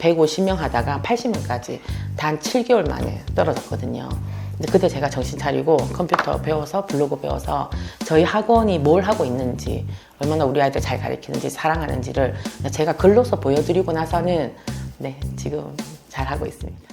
150명 하다가 80명까지 단 7개월 만에 떨어졌거든요. 근데 그때 제가 정신 차리고 컴퓨터 배워서 블로그 배워서 저희 학원이 뭘 하고 있는지, 얼마나 우리 아이들 잘 가르치는지 사랑하는지를 제가 글로서 보여드리고 나서는 네, 지금 잘 하고 있습니다.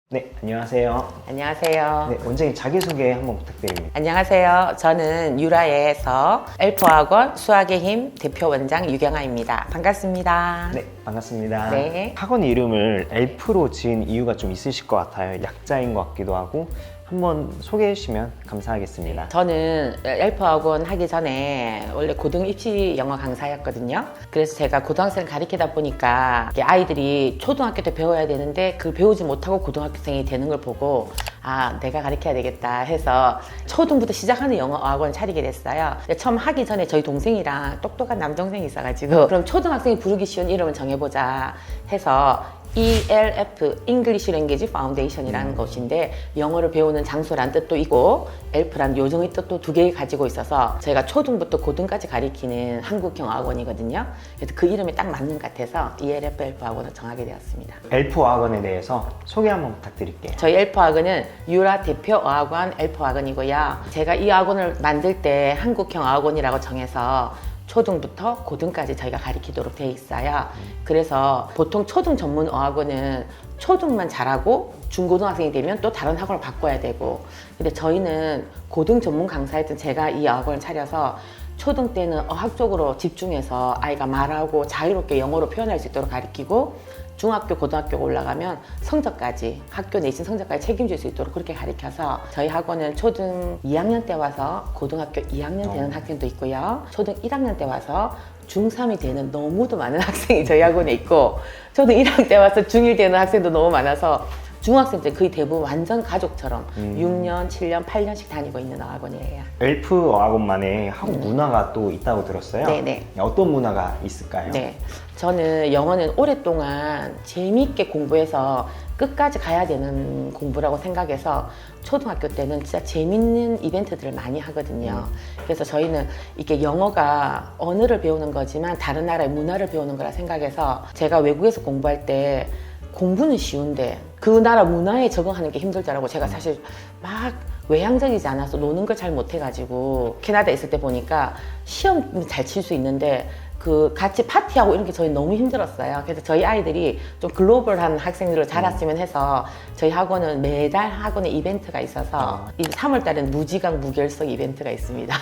네, 안녕하세요. 안녕하세요. 네, 원장님 자기소개 한번 부탁드립니다. 안녕하세요. 저는 유라에서 엘프학원 수학의 힘 대표 원장 유경아입니다. 반갑습니다. 네, 반갑습니다. 네. 학원 이름을 엘프로 지은 이유가 좀 있으실 것 같아요. 약자인 것 같기도 하고 한번 소개해 주시면 감사하겠습니다. 저는 엘프학원 하기 전에 원래 고등 입시 영어 강사였거든요. 그래서 제가 고등학생을 가르치다 보니까 아이들이 초등학교 때 배워야 되는데 그걸 배우지 못하고 고등학생이 되는 걸 보고 아, 내가 가르쳐야 되겠다 해서 초등부터 시작하는 영어 학원을 차리게 됐어요. 근데 처음 하기 전에 저희 동생이랑 똑똑한 남동생이 있어가지고 그럼 초등학생이 부르기 쉬운 이름을 정해보자 해서 ELF, English Language Foundation이라는 곳인데 영어를 배우는 장소란 뜻도 있고 엘프란 요정의 뜻도 두 개 가지고 있어서 저희가 초등부터 고등까지 가리키는 한국형 학원이거든요. 그래서 그 이름이 딱 맞는 것 같아서 ELF 엘프 학원을 정하게 되었습니다. 엘프 학원에 대해서 소개 한번 부탁드릴게요. 저희 엘프 학원은 유라 대표 어학원 엘프 학원이고요. 제가 이 학원을 만들 때 한국형 어학원이라고 정해서 초등부터 고등까지 저희가 가르치도록 되어 있어요. 그래서 보통 초등 전문 어학원은 초등만 잘하고 중고등학생이 되면 또 다른 학원을 바꿔야 되고, 근데 저희는 고등 전문 강사였던 제가 이 어학원을 차려서 초등 때는 어학 쪽으로 집중해서 아이가 말하고 자유롭게 영어로 표현할 수 있도록 가르치고 중학교, 고등학교 올라가면 성적까지, 학교 내신 성적까지 책임질 수 있도록 그렇게 가르쳐서 저희 학원은 초등 2학년 때 와서 고등학교 2학년 되는 학생도 있고요. 초등 1학년 때 와서 중3이 되는 너무도 많은 학생이 저희 학원에 있고 초등 1학년 때 와서 중1 되는 학생도 너무 많아서 중학생 때 거의 대부분 완전 가족처럼 6년, 7년, 8년씩 다니고 있는 어학원이에요. 엘프 어학원만의 학원 문화가 또 있다고 들었어요. 네네. 어떤 문화가 있을까요? 네, 저는 영어는 오랫동안 재미있게 공부해서 끝까지 가야 되는 공부라고 생각해서 초등학교 때는 진짜 재밌는 이벤트들을 많이 하거든요. 그래서 저희는 이게 영어가 언어를 배우는 거지만 다른 나라의 문화를 배우는 거라 생각해서 제가 외국에서 공부할 때 공부는 쉬운데 그 나라 문화에 적응하는 게 힘들더라고. 제가 사실 막 외향적이지 않아서 노는 걸 잘 못해가지고 캐나다에 있을 때 보니까 시험 잘 칠 수 있는데 그 같이 파티하고 이런 게 저희 너무 힘들었어요. 그래서 저희 아이들이 좀 글로벌한 학생들로 자랐으면 해서 저희 학원은 매달 학원에 이벤트가 있어서 이 3월 달엔 무지각 무결석 이벤트가 있습니다.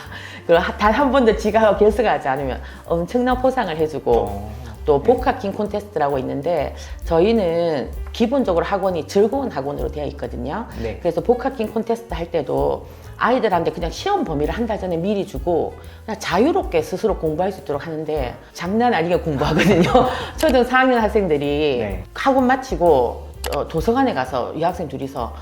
그리고 단 한 번도 지각하고 결석하지 않으면 엄청난 포상을 해주고 또 복학킹 콘테스트라고 있는데 저희는 기본적으로 학원이 즐거운 학원으로 되어 있거든요. 네. 그래서 복학킹 콘테스트 할 때도 아이들한테 그냥 시험 범위를 한 달 전에 미리 주고 그냥 자유롭게 스스로 공부할 수 있도록 하는데 장난 아니게 공부하거든요. 초등 4학년 학생들이 네. 학원 마치고 도서관에 가서 여학생 둘이서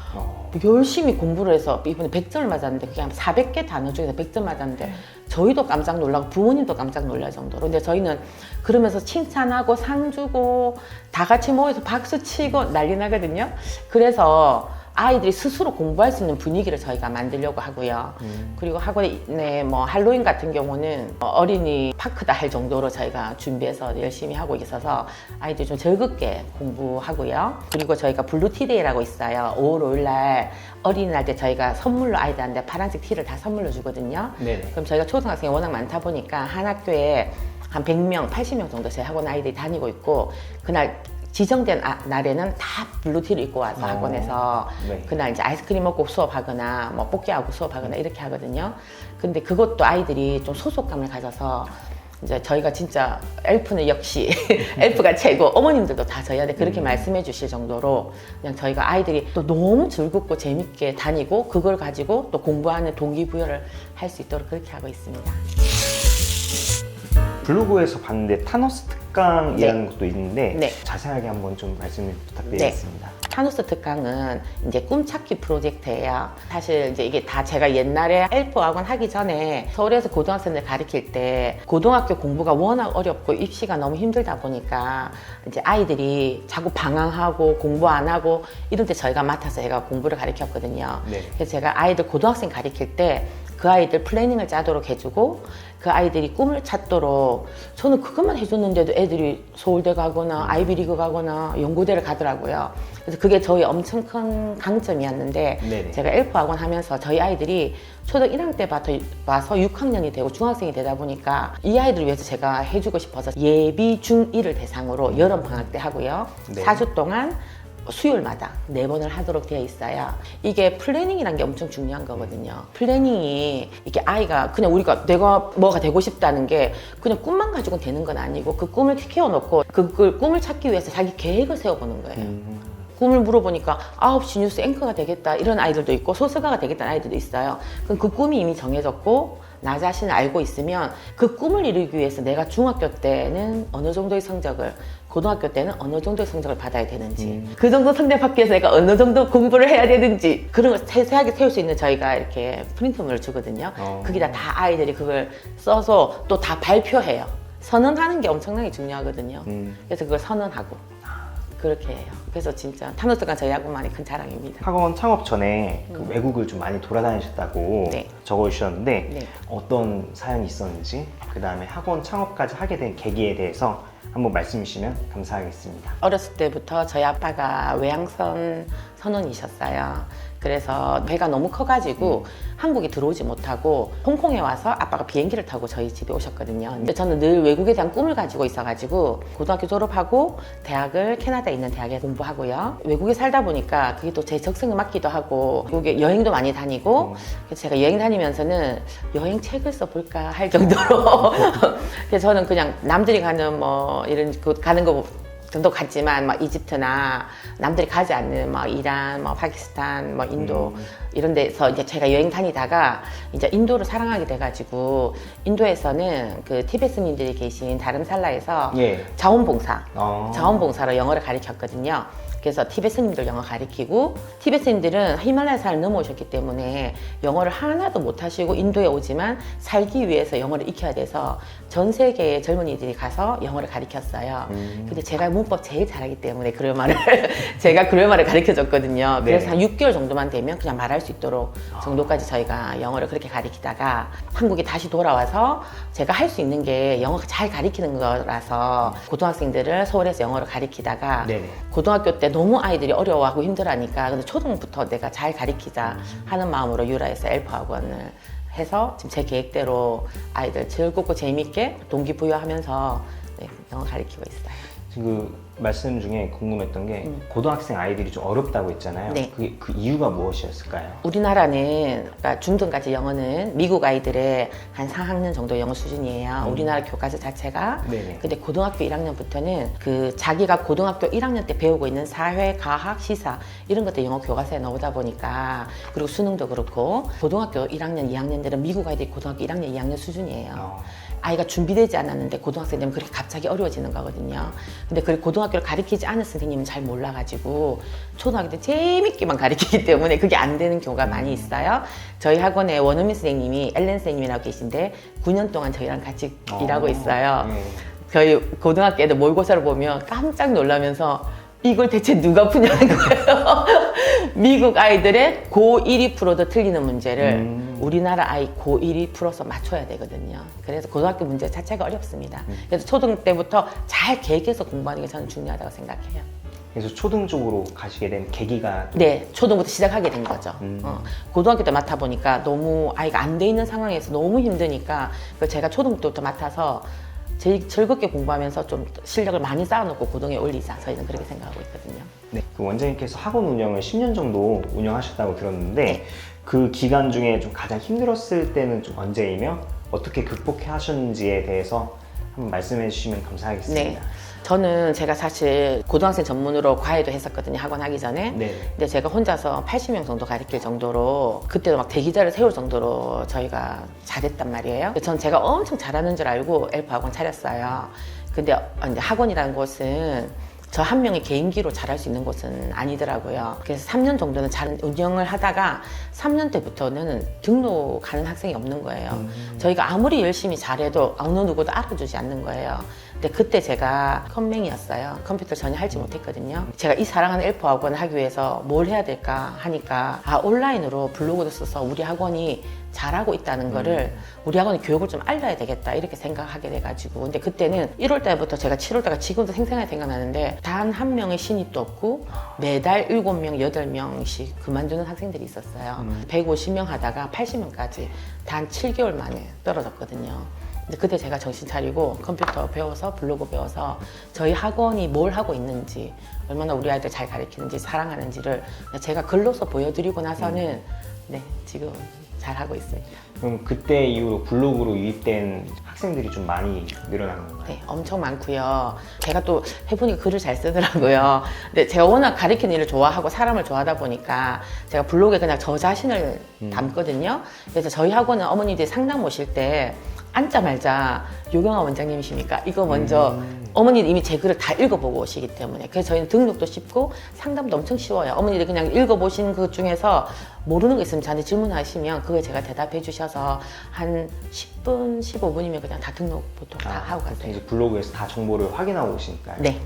열심히 공부를 해서 이번에 100점을 맞았는데 그게 한 400개 단어 중에서 100점 맞았는데 저희도 깜짝 놀라고 부모님도 깜짝 놀랄 정도로. 근데 저희는 그러면서 칭찬하고 상 주고 다 같이 모여서 박수 치고 난리 나거든요. 그래서 아이들이 스스로 공부할 수 있는 분위기를 저희가 만들려고 하고요. 그리고 학원에 뭐 할로윈 같은 경우는 어린이 파크다 할 정도로 저희가 준비해서 열심히 하고 있어서 아이들이 좀 즐겁게 공부하고요. 그리고 저희가 블루티데이라고 있어요. 5월 5일 날 어린이날 때 저희가 선물로 아이들한테 파란색 티를 다 선물로 주거든요. 네네. 그럼 저희가 초등학생이 워낙 많다 보니까 한 학교에 한 100명, 80명 정도 저희 학원 아이들이 다니고 있고 그날 지정된 날에는 다 블루티를 입고 와서 학원에서 네. 그날 이제 아이스크림 먹고 수업하거나 뭐 뽑기하고 수업하거나 이렇게 하거든요. 근데 그것도 아이들이 좀 소속감을 가져서 이제 저희가 진짜 엘프는 역시 엘프가 최고, 어머님들도 다 저희한테 그렇게 말씀해 주실 정도로 그냥 저희가 아이들이 또 너무 즐겁고 재밌게 다니고 그걸 가지고 또 공부하는 동기부여를 할 수 있도록 그렇게 하고 있습니다. 블로그에서 봤는데 타노스 특강이라는 것도 있는데 네. 자세하게 한번 좀 말씀을 부탁드리겠습니다. 타노스 특강은 이제 꿈찾기 프로젝트예요. 사실 이제 이게 다 제가 옛날에 엘프 학원 하기 전에 서울에서 고등학생들 가르칠 때 고등학교 공부가 워낙 어렵고 입시가 너무 힘들다 보니까 이제 아이들이 자꾸 방황하고 공부 안 하고 이럴 때 저희가 맡아서 제가 공부를 가르쳤거든요. 네. 그래서 제가 아이들 고등학생 가르칠 때 그 아이들 플래닝을 짜도록 해주고 그 아이들이 꿈을 찾도록 저는 그것만 해줬는데도 애들이 서울대 가거나 아이비리그 가거나 연구대를 가더라고요. 그래서 그게 저희 엄청 큰 강점이었는데 네네. 제가 엘프 학원 하면서 저희 아이들이 초등 1학년 때 와서 6학년이 되고 중학생이 되다 보니까 이 아이들을 위해서 제가 해주고 싶어서 예비 중1을 대상으로 여름 방학 때 하고요. 네. 4주 동안 수요일마다 4번을 하도록 되어 있어요. 이게 플래닝이라는 게 엄청 중요한 거거든요. 플래닝이 이게 아이가 그냥 우리가 내가 뭐가 되고 싶다는 게 그냥 꿈만 가지고는 되는 건 아니고 그 꿈을 키워놓고 그 꿈을 찾기 위해서 자기 계획을 세워보는 거예요. 꿈을 물어보니까 9시 뉴스 앵커가 되겠다 이런 아이들도 있고 소설가가 되겠다는 아이들도 있어요. 그럼 그 꿈이 이미 정해졌고 나 자신을 알고 있으면 그 꿈을 이루기 위해서 내가 중학교 때는 어느 정도의 성적을 고등학교 때는 어느 정도의 성적을 받아야 되는지 그 정도 성적 받기 위해서 내가 어느 정도 공부를 해야 되는지 그런 걸 세세하게 세울 수 있는 저희가 이렇게 프린트물을 주거든요. 거기다 다 아이들이 그걸 써서 또 다 발표해요. 선언하는 게 엄청나게 중요하거든요. 그래서 그걸 선언하고 그렇게 해요. 그래서 진짜 타노스가 저희하고만의 큰 자랑입니다. 학원 창업 전에 그 외국을 좀 많이 돌아다니셨다고 네. 적어주셨는데 네. 어떤 사연이 있었는지 그 다음에 학원 창업까지 하게 된 계기에 대해서 한번 말씀해 주시면 감사하겠습니다. 어렸을 때부터 저희 아빠가 외항선 선원이셨어요. 그래서 배가 너무 커가지고 한국에 들어오지 못하고 홍콩에 와서 아빠가 비행기를 타고 저희 집에 오셨거든요. 근데 저는 늘 외국에 대한 꿈을 가지고 있어가지고 고등학교 졸업하고 대학을 캐나다에 있는 대학에 공부하고요. 외국에 살다 보니까 그게 또 제 적성에 맞기도 하고 외국에 여행도 많이 다니고 그래서 제가 여행 다니면서는 여행 책을 써볼까 할 정도로 그래서 저는 그냥 남들이 가는 뭐 이런 곳 가는 거 정도 갔지만 막 이집트나 남들이 가지 않는 막 이란, 뭐 파키스탄, 뭐 인도 이런 데서 이제 제가 여행 다니다가 이제 인도를 사랑하게 돼가지고 인도에서는 그 티베트님들이 계신 다름살라에서 예. 자원봉사로 영어를 가르쳤거든요. 그래서 티베트님들 영어 가르치고 티베트님들은 히말라야산을 넘어오셨기 때문에 영어를 하나도 못하시고 인도에 오지만 살기 위해서 영어를 익혀야 돼서 전 세계의 젊은이들이 가서 영어를 가르쳤어요. 근데 제가 문법 제일 잘하기 때문에 제가 그럴말을 가르쳐줬거든요. 그래서 네. 한 6개월 정도만 되면 그냥 말할 수 있도록 정도까지 저희가 영어를 그렇게 가르치다가 한국에 다시 돌아와서 제가 할 수 있는 게 영어가 잘 가르치는 거라서 고등학생들을 서울에서 영어를 가르치다가 네네. 고등학교 때 너무 아이들이 어려워하고 힘들어하니까 근데 초등부터 내가 잘 가르치자 하는 마음으로 유라에서 엘프 학원을 해서 지금 제 계획대로 아이들 즐겁고 재밌게 동기부여하면서 네, 영어 가르치고 있어요. 그 말씀 중에 궁금했던 게 고등학생 아이들이 좀 어렵다고 했잖아요. 네. 그 이유가 무엇이었을까요? 우리나라는 그러니까 중등까지 영어는 미국 아이들의 한 4학년 정도 영어 수준이에요. 우리나라 교과서 자체가. 네네. 근데 고등학교 1학년부터는 그 자기가 고등학교 1학년 때 배우고 있는 사회, 과학, 시사 이런 것들 영어 교과서에 나오다 보니까 그리고 수능도 그렇고 고등학교 1학년, 2학년들은 미국 아이들이 고등학교 1학년, 2학년 수준이에요. 아이가 준비되지 않았는데 고등학생 되면 그렇게 갑자기 어려워지는 거거든요. 근데 그 고등학교를 가르치지 않은 선생님은 잘 몰라가지고 초등학교 때 재밌게만 가르치기 때문에 그게 안 되는 경우가 많이 있어요. 저희 학원에 원어민 선생님이 엘렌 선생님이라고 계신데 9년 동안 저희랑 같이 일하고 있어요. 네. 저희 고등학교 애들 모의고사를 보면 깜짝 놀라면서 이걸 대체 누가 푸냐는 거예요. 미국 아이들의 고1이 풀어도 틀리는 문제를 우리나라 아이 고1이 풀어서 맞춰야 되거든요. 그래서 고등학교 문제 자체가 어렵습니다. 그래서 초등 때부터 잘 계획해서 공부하는 게 저는 중요하다고 생각해요. 그래서 초등 쪽으로 가시게 된 계기가 네, 초등부터 시작하게 된 거죠. 고등학교 때 맡아보니까 너무 아이가 안 돼 있는 상황에서 너무 힘드니까 제가 초등부터 맡아서 제일 즐겁게 공부하면서 좀 실력을 많이 쌓아놓고 고등에 올리자. 저희는 그렇게 생각하고 있거든요. 네, 그 원장님께서 학원 운영을 10년 정도 운영하셨다고 들었는데 네. 그 기간 중에 좀 가장 힘들었을 때는 좀 언제이며 어떻게 극복하셨는지에 대해서 한번 말씀해 주시면 감사하겠습니다. 네. 저는 제가 사실 고등학생 전문으로 과외도 했었거든요. 학원 하기 전에. 네. 근데 제가 혼자서 80명 정도 가르칠 정도로 그때도 막 대기자를 세울 정도로 저희가 잘했단 말이에요. 전 제가 엄청 잘하는 줄 알고 엘프 학원 차렸어요. 근데 이제 학원이라는 곳은 저 한 명이 개인기로 잘할 수 있는 곳은 아니더라고요. 그래서 3년 정도는 잘 운영을 하다가 3년 때부터는 등록하는 학생이 없는 거예요. 저희가 아무리 열심히 잘해도 어느 누구도 알아주지 않는 거예요. 근데 그때 제가 컴맹이었어요. 컴퓨터 전혀 할지 못했거든요. 제가 이 사랑하는 엘프 학원을 하기 위해서 뭘 해야 될까 하니까 온라인으로 블로그를 써서 우리 학원이 잘하고 있다는 거를 우리 학원이 교육을 좀 알려야 되겠다 이렇게 생각하게 돼가지고 근데 그때는 1월 달부터 제가 7월 달가 지금도 생생하게 생각나는데 단 한 명의 신입도 없고 매달 7명, 8명씩 그만두는 학생들이 있었어요. 150명 하다가 80명까지 단 7개월 만에 떨어졌거든요. 근데 그때 제가 정신 차리고 컴퓨터 배워서 블로그 배워서 저희 학원이 뭘 하고 있는지 얼마나 우리 아이들 잘 가르치는지 사랑하는지를 제가 글로서 보여드리고 나서는 네 지금 잘 하고 있습니다. 그럼 그때 이후로 블로그로 유입된 학생들이 좀 많이 늘어난 건가요? 네, 엄청 많고요. 제가 또 해보니까 글을 잘 쓰더라고요. 근데 제가 워낙 가르치는 일을 좋아하고 사람을 좋아하다 보니까 제가 블로그에 그냥 저 자신을 담거든요. 그래서 저희 학원은 어머니들이 상담 오실 때 앉자마자 요경아 원장님이십니까? 이거 먼저 어머니들 이미 제 글을 다 읽어보고 오시기 때문에 그래서 저희는 등록도 쉽고 상담도 엄청 쉬워요. 어머니들이 그냥 읽어보신 것 중에서 모르는 거 있으면 저한테 질문하시면 그거에 제가 대답해 주셔서 한 10분, 15분이면 그냥 다 등록 보통 다 하고 보통 가세요. 이제 블로그에서 다 정보를 확인하고 오시니까요. 네.